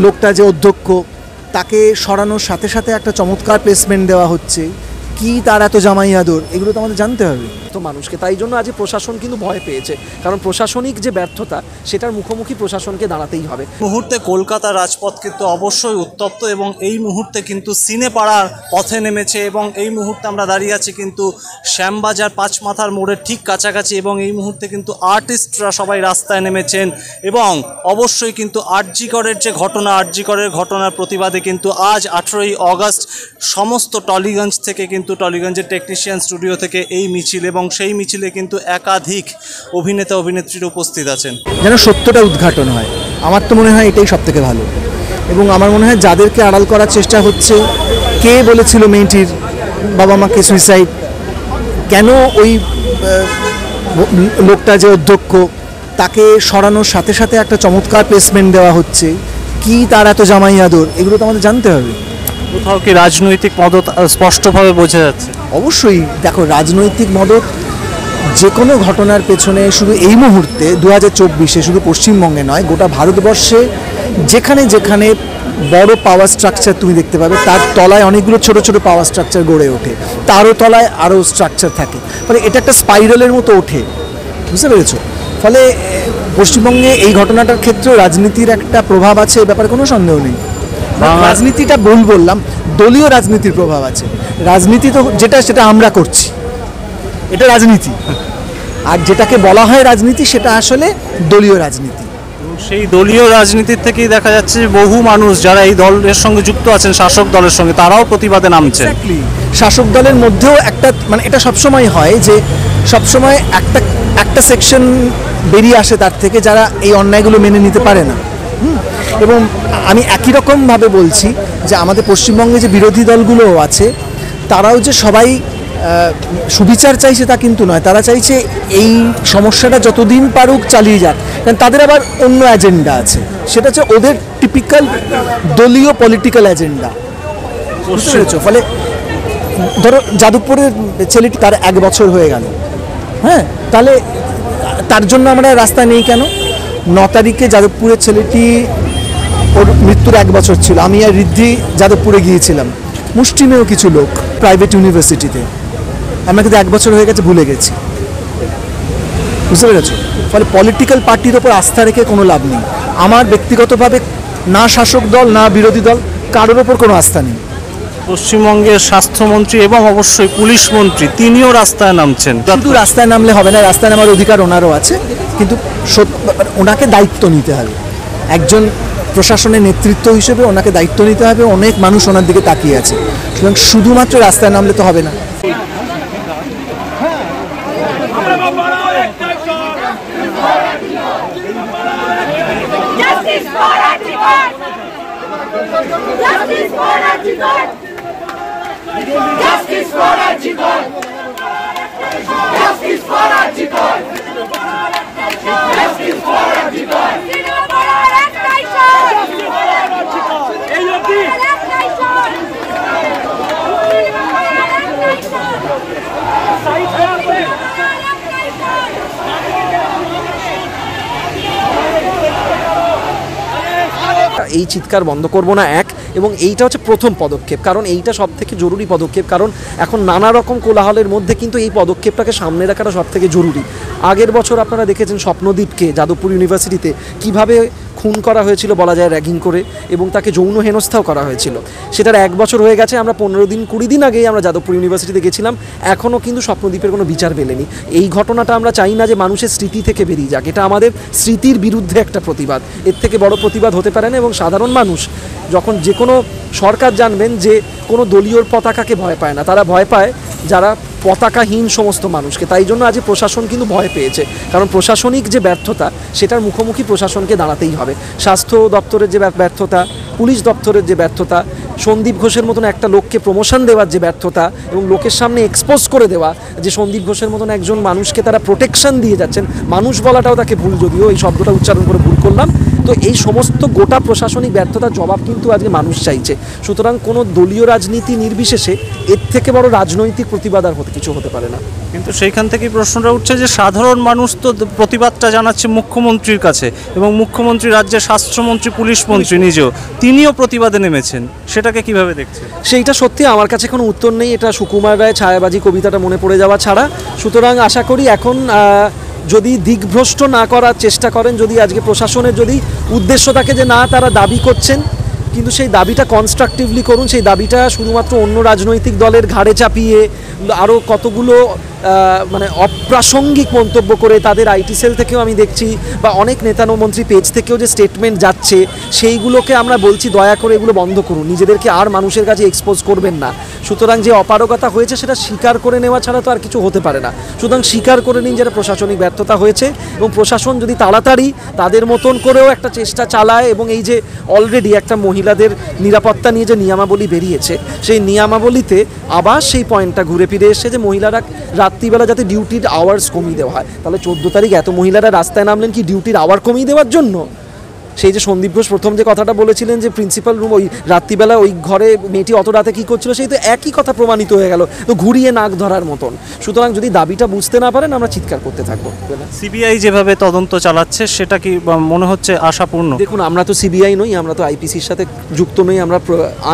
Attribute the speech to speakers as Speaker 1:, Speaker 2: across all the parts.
Speaker 1: লোকটা যে অধ্যক্ষ তাকে সরানোর সাথে সাথে একটা চমৎকার প্লেসমেন্ট দেওয়া হচ্ছে, কি তার এত জামাই আদর, এগুলো তো আমাদের জানতে হবে
Speaker 2: তো মানুষকে। তাই জন্য আজ প্রশাসন কিন্তু ভয় পেয়েছে, কারণ প্রশাসনিক যে ব্যর্থতা সেটার মুখোমুখি প্রশাসনকে দাঁড়াতেই হবে।
Speaker 3: মুহূর্তে কলকাতার রাজপথ কিন্তু অবশ্যই উত্তপ্ত এবং এই মুহূর্তে কিন্তু সিনেপাড়ার পথে নেমেছে এবং এই মুহূর্তে আমরা দাঁড়িয়ে আছি কিন্তু শ্যামবাজার পাঁচমাথার মোড়ের ঠিক কাছাকাছি এবং এই মুহূর্তে কিন্তু আর্টিস্টরা সবাই রাস্তায় নেমেছেন এবং অবশ্যই কিন্তু আরজিকরের যে ঘটনা, আরজিকরের ঘটনার প্রতিবাদে কিন্তু আজ 18ই অগস্ট সমস্ত টলিগঞ্জ থেকে কিন্তু টলিগঞ্জের টেকনিশিয়ান স্টুডিও থেকে এই মিছিল এবং সেই মিছিলে কিন্তু একাধিক অভিনেতা অভিনেত্রীরা উপস্থিত আছেন।
Speaker 1: যেন সত্যটা উদ্ঘাটন হয়, আমার তো মনে হয় এটাই সবথেকে ভালো। এবং আমার মনে হয় যাদেরকে আড়াল করার চেষ্টা হচ্ছে, কে বলেছিল মেয়েটির বাবা মাকে সুইসাইড, কেন ওই লোকটা যে অধ্যক্ষ তাকে সরানোর সাথে সাথে একটা চমৎকার প্লেসমেন্ট দেওয়া হচ্ছে, কি তার এত জামাই আদর, এগুলো তো আমাদের জানতে হবে।
Speaker 3: কোথাও কি রাজনৈতিক মদত স্পষ্টভাবে বোঝা যাচ্ছে?
Speaker 1: অবশ্যই। দেখো, রাজনৈতিক মদত যে কোনো ঘটনার পেছনে শুধু এই মুহূর্তে 2024-এ শুধু পশ্চিমবঙ্গে নয়, গোটা ভারতবর্ষে যেখানে যেখানে বড় পাওয়ার স্ট্রাকচার তুমি দেখতে পাবে, তার তলায় অনেকগুলো ছোট ছোট পাওয়ার স্ট্রাকচার গড়ে ওঠে, তারও তলায় আরও স্ট্রাকচার থাকে, ফলে এটা একটা স্পাইরালের মতো ওঠে, বুঝতে পেরেছো? ফলে পশ্চিমবঙ্গে এই ঘটনাটার ক্ষেত্রে রাজনীতির একটা প্রভাব আছে, এ ব্যাপারে কোনো সন্দেহ নেই। রাজনীতিটা বললাম, দলীয় রাজনীতির প্রভাব আছে। রাজনীতি তো যেটা সেটা আমরা করছি, এটা রাজনীতি, আর যেটাকে বলা হয় রাজনীতি সেটা আসলে দলীয় রাজনীতি।
Speaker 3: সেই দলীয় রাজনীতির থেকেই দেখা যাচ্ছে বহু মানুষ যারা এই দলের সঙ্গে যুক্ত আছেন, শাসক দলের সঙ্গে, তারাও প্রতিবাদে নামছেন।
Speaker 1: শাসক দলের মধ্যেও একটা এটা সবসময় হয় যে সবসময় একটা সেকশন বেরিয়ে আসে তার থেকে, যারা এই অন্যায়গুলো মেনে নিতে পারে না। এবং আমি একই রকমভাবে বলছি যে আমাদের পশ্চিমবঙ্গে যে বিরোধী দলগুলো আছে, তারাও যে সবাই সুবিচার চাইছে তা কিন্তু নয়, তারা চাইছে এই সমস্যাটা যতদিন পারুক চালিয়ে যাক, কারণ তাদের আবার অন্য এজেন্ডা আছে, সেটা হচ্ছে ওদের টিপিক্যাল দলীয় পলিটিক্যাল এজেন্ডা, বুঝতে পেরেছো? ফলে ধরো যাদবপুরের ছেলেটি, তার 1 বছর হয়ে গেল, হ্যাঁ, তাহলে তার জন্য আমরা রাস্তায় নেই কেন? 9 তারিখে যাদবপুরের ছেলেটি, ওর মৃত্যুর 1 বছর ছিল, আমি আর ঋদ্ধি যাদবপুরে গিয়েছিলাম, মুষ্টিমেয় কিছু লোক প্রাইভেট ইউনিভার্সিটিতে, আমরা কিন্তু 1 বছর হয়ে গেছে ভুলে গেছি, বুঝতে পেরেছো? ফলে পলিটিক্যাল পার্টির ওপর আস্থা রেখে কোনো লাভ নেই। আমার ব্যক্তিগতভাবে না শাসক দল না বিরোধী দল কারোর ওপর কোনো আস্থা নেই।
Speaker 3: পশ্চিমবঙ্গের স্বাস্থ্যমন্ত্রী এবং অবশ্যই পুলিশ মন্ত্রী তিনিও রাস্তায় নামছেন।
Speaker 1: শুধু রাস্তায় নামলে হবে না, রাস্তায় নামার অধিকার ওনারও আছে, কিন্তু ওনাকে দায়িত্ব নিতে হবে। একজন প্রশাসনের নেতৃত্ব হিসেবে ওনাকে দায়িত্ব নিতে হবে, অনেক মানুষ ওনার দিকে তাকিয়ে আছে, সুতরাং শুধুমাত্র রাস্তায় নামলে তো হবে না।
Speaker 2: এই চিৎকার বন্ধ করব না এবং এইটা হচ্ছে প্রথম পদক্ষেপ, কারণ এইটা সব থেকে জরুরি পদক্ষেপ, কারণ এখন নানা রকম কোলাহলের মধ্যে কিন্তু এই পদক্ষেপটাকে সামনে রাখাটা সব থেকে জরুরি। আগের বছর আপনারা দেখেছেন স্বপ্নদীপকে যাদবপুর ইউনিভার্সিটিতে কিভাবে খুন করা হয়েছিল বলা যায়, র্যাগিং করে, এবং তাকে যৌন হেনস্থাও করা হয়েছিল। সেটার 1 বছর হয়ে গেছে, আমরা 15-20 দিন আগেই আমরা যাদবপুর ইউনিভার্সিটিতে গেছিলাম, এখনও কিন্তু স্বপ্নদীপের কোনো বিচার পেলেনি। এই ঘটনাটা আমরা চাই না যে মানুষের স্মৃতি থেকে বেরিয়ে যাক, এটা আমাদের স্মৃতির বিরুদ্ধে একটা প্রতিবাদ, এর থেকে বড় প্রতিবাদ হতে পারে না। এবং সাধারণ মানুষ যখন যে কোনো সরকার জানবেন যে কোনো দলীয় পতাকাকে ভয় পায় না, তারা ভয় পায় যারা পতাকাহীন সমস্ত মানুষকে। তাই জন্য আজ প্রশাসন কিন্তু ভয় পেয়েছে, কারণ প্রশাসনিক যে ব্যর্থতা সেটার মুখোমুখি প্রশাসনকে দাঁড়াতেই হবে। স্বাস্থ্য দপ্তরের যে ব্যর্থতা, পুলিশ দপ্তরের যে ব্যর্থতা, সন্দীপ ঘোষের মতন একটা লোককে প্রমোশন দেওয়ার যে ব্যর্থতা এবং লোকের সামনে এক্সপোজ করে দেওয়া যে সন্দীপ ঘোষের মতন একজন মানুষকে তারা প্রোটেকশন দিয়ে যাচ্ছেন, মানুষ বলাটাও তাকে ভুল, যদিও এই শব্দটা উচ্চারণ করে ভুল করলাম, তো এই সমস্ত গোটা প্রশাসনিক ব্যর্থতার জবাব কিন্তু আজকে মানুষ চাইছে। সুতরাং কোনো দলীয় রাজনীতি নির্বিশেষে এর থেকে বড় রাজনৈতিক প্রতিবাদ আর কিছু হতে পারে না।
Speaker 3: কিন্তু সেইখান থেকেই প্রশ্নটা উঠছে যে সাধারণ মানুষ তো প্রতিবাদটা জানাচ্ছে মুখ্যমন্ত্রীর কাছে, এবং মুখ্যমন্ত্রী, রাজ্যের স্বাস্থ্যমন্ত্রী, পুলিশ মন্ত্রী নিজেও তিনিও প্রতিবাদে নেমেছেন, সেটাকে কিভাবে দেখছেন?
Speaker 2: সেইটা সত্যি আমার কাছে কোনো উত্তর নেই, এটা সুকুমার রায় ছায়াবাজি কবিতাটা মনে পড়ে যাওয়া ছাড়া। সুতরাং আশা করি এখন যদি দিকভ্রষ্ট না করার চেষ্টা করেন, যদি আজকে প্রশাসনের যদি উদ্দেশ্য থাকে যে না তারা দাবি করছেন, কিন্তু সেই দাবিটা কনস্ট্রাকটিভলি করুন, সেই দাবিটা শুধুমাত্র অন্য রাজনৈতিক দলের ঘাড়ে চাপিয়ে আরও কতগুলো মানে অপ্রাসঙ্গিক মন্তব্য করে তাদের আইটি সেল থেকেও আমি দেখছি বা অনেক নেতামন্ত্রী পেজ থেকেও যে স্টেটমেন্ট যাচ্ছে সেইগুলোকে আমরা বলছি দয়া করে এগুলো বন্ধ করুন, নিজেদেরকে আর মানুষের কাছে এক্সপোজ করবেন না। সুতরাং যে অপারগতা হয়েছে সেটা স্বীকার করে নেওয়া ছাড়া তো আর কিছু হতে পারে না। সুতরাং স্বীকার করে নিন যেটা প্রশাসনিক ব্যর্থতা হয়েছে, এবং প্রশাসন যদি তাড়াতাড়ি তাদের মতন করেও একটা চেষ্টা চালায়, এবং এই যে অলরেডি একটা মহিলাদের নিরাপত্তা নিয়ে যে নিয়মাবলী বেরিয়েছে সেই নিয়মাবলীতে আবার সেই পয়েন্টটা ঘুরে ফিরে এসে যে মহিলারা রাত্রিবেলা যাতে ডিউটির আওয়ার্স কমিয়ে দেওয়া হয়। তাহলে 14 তারিখ এত মহিলারা রাস্তায় নামলেন কি ডিউটির আওয়ার কমিয়ে দেওয়ার জন্য? সেই যে সন্দীপ ঘোষ প্রথম যে কথাটা বলেছিলেন যে প্রিন্সিপাল রুম ওই রাত্রিবেলা ওই ঘরে মেয়েটি অত রাতে কী করছিল, সেই তো একই কথা প্রমাণিত হয়ে গেল, তো ঘুরিয়ে নাক ধরার মতন। সুতরাং যদি দাবিটা বুঝতে না পারেন আমরা চিৎকার করতে থাকবো।
Speaker 3: সিবিআই যেভাবে তদন্ত চালাচ্ছে সেটা কি মনে হচ্ছে আশাপূর্ণ?
Speaker 2: দেখুন, আমরা তো সিবিআই নই, আমরা তো আইপিসির সাথে যুক্ত নই, আমরা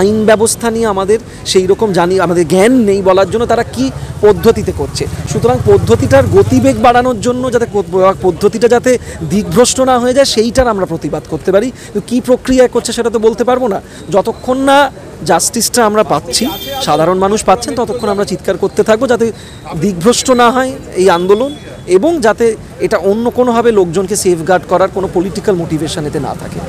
Speaker 2: আইন ব্যবস্থা নিয়ে আমাদের সেই রকম জানি, আমাদের জ্ঞান নেই বলার জন্য তারা কি পদ্ধতিতে করছে। সুতরাং পদ্ধতিটার গতিবেগ বাড়ানোর জন্য যাতে পদ্ধতিটা যাতে দিকভ্রষ্ট না হয়ে যায় সেইটার আমরা প্রতিবাদ করতে পারি। কী প্রক্রিয়া করছে সেটা তো বলতে পারবো না। যতক্ষণ না জাস্টিসটা আমরা পাচ্ছি, সাধারণ মানুষ পাচ্ছেন, ততক্ষণ আমরা চিৎকার করতে থাকবো যাতে দিকভ্রষ্ট না হয় এই আন্দোলন, এবং যাতে এটা অন্য কোনোভাবে লোকজনকে সেফগার্ড করার কোনো পলিটিক্যাল মোটিভেশন এতে না থাকে।